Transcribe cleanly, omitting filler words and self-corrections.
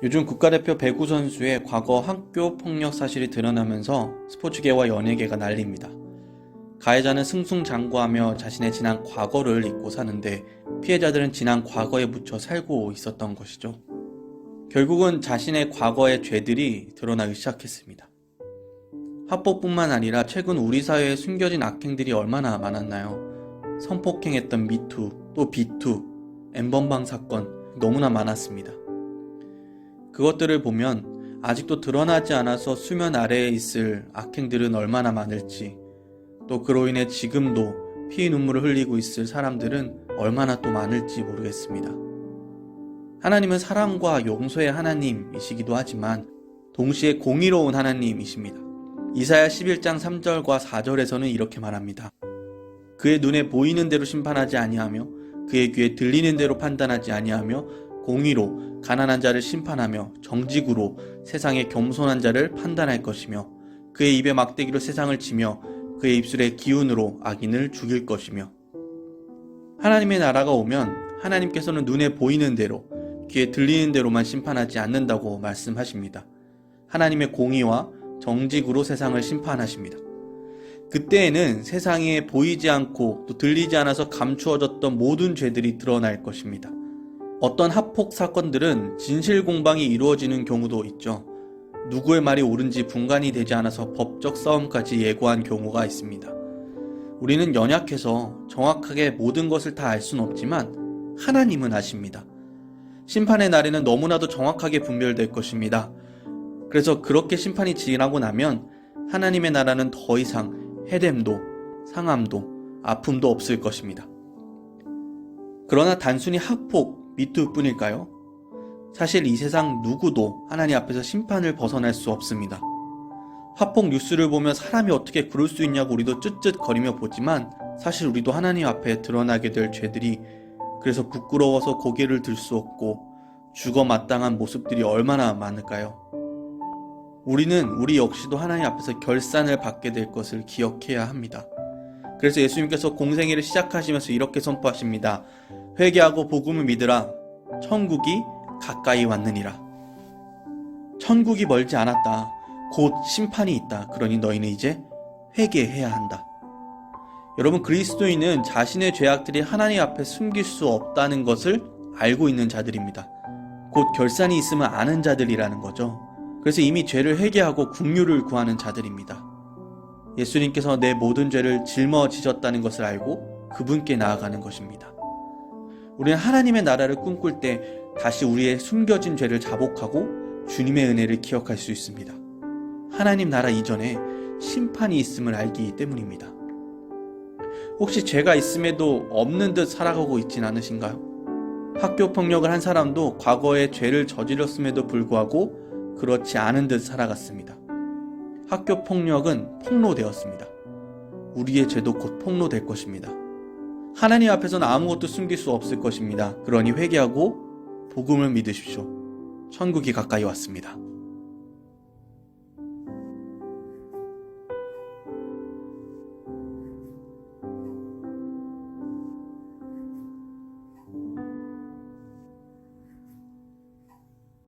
요즘 국가대표 배구 선수의 과거 학교 폭력 사실이 드러나면서 스포츠계와 연예계가 난립니다. 가해자는 승승장구하며 자신의 지난 과거를 잊고 사는데 피해자들은 지난 과거에 묻혀 살고 있었던 것이죠. 결국은 자신의 과거의 죄들이 드러나기 시작했습니다. 학폭뿐만 아니라 최근 우리 사회에 숨겨진 악행들이 얼마나 많았나요? 성폭행했던 미투, 또 비투, N번방 사건 너무나 많았습니다. 그것들을 보면 아직도 드러나지 않아서 수면 아래에 있을 악행들은 얼마나 많을지, 또 그로 인해 지금도 피의 눈물을 흘리고 있을 사람들은 얼마나 또 많을지 모르겠습니다. 하나님은 사랑과 용서의 하나님이시기도 하지만 동시에 공의로운 하나님이십니다. 이사야 11장 3절과 4절에서는 이렇게 말합니다. 그의 눈에 보이는 대로 심판하지 아니하며 그의 귀에 들리는 대로 판단하지 아니하며 공의로 가난한 자를 심판하며 정직으로 세상의 겸손한 자를 판단할 것이며 그의 입에 막대기로 세상을 치며 그의 입술의 기운으로 악인을 죽일 것이며. 하나님의 나라가 오면 하나님께서는 눈에 보이는 대로 귀에 들리는 대로만 심판하지 않는다고 말씀하십니다. 하나님의 공의와 정직으로 세상을 심판하십니다. 그때에는 세상에 보이지 않고 또 들리지 않아서 감추어졌던 모든 죄들이 드러날 것입니다. 어떤 학폭 사건들은 진실 공방이 이루어지는 경우도 있죠. 누구의 말이 옳은지 분간이 되지 않아서 법적 싸움까지 예고한 경우가 있습니다. 우리는 연약해서 정확하게 모든 것을 다 알 수는 없지만 하나님은 아십니다. 심판의 날에는 너무나도 정확하게 분별될 것입니다. 그래서 그렇게 심판이 지나고 나면 하나님의 나라는 더 이상 해됨도 상함도 아픔도 없을 것입니다. 그러나 단순히 학폭, 미투뿐일까요? 사실 이 세상 누구도 하나님 앞에서 심판을 벗어날 수 없습니다. 학폭 뉴스를 보면 사람이 어떻게 그럴 수 있냐고 우리도 쯧쯧거리며 보지만 사실 우리도 하나님 앞에 드러나게 될 죄들이 그래서 부끄러워서 고개를 들 수 없고 죽어 마땅한 모습들이 얼마나 많을까요? 우리는 우리 역시도 하나님 앞에서 결산을 받게 될 것을 기억해야 합니다. 그래서 예수님께서 공생애를 시작하시면서 이렇게 선포하십니다. 회개하고 복음을 믿으라. 천국이 가까이 왔느니라. 천국이 멀지 않았다. 곧 심판이 있다. 그러니 너희는 이제 회개해야 한다. 여러분, 그리스도인은 자신의 죄악들이 하나님 앞에 숨길 수 없다는 것을 알고 있는 자들입니다. 곧 결산이 있으면 아는 자들이라는 거죠. 그래서 이미 죄를 회개하고 긍휼을 구하는 자들입니다. 예수님께서 내 모든 죄를 짊어지셨다는 것을 알고 그분께 나아가는 것입니다. 우리는 하나님의 나라를 꿈꿀 때 다시 우리의 숨겨진 죄를 자복하고 주님의 은혜를 기억할 수 있습니다. 하나님 나라 이전에 심판이 있음을 알기 때문입니다. 혹시 죄가 있음에도 없는 듯 살아가고 있진 않으신가요? 학교 폭력을 한 사람도 과거에 죄를 저질렀음에도 불구하고 그렇지 않은 듯 살아갔습니다. 학교 폭력은 폭로되었습니다. 우리의 죄도 곧 폭로될 것입니다. 하나님 앞에서는 아무것도 숨길 수 없을 것입니다. 그러니 회개하고 복음을 믿으십시오. 천국이 가까이 왔습니다.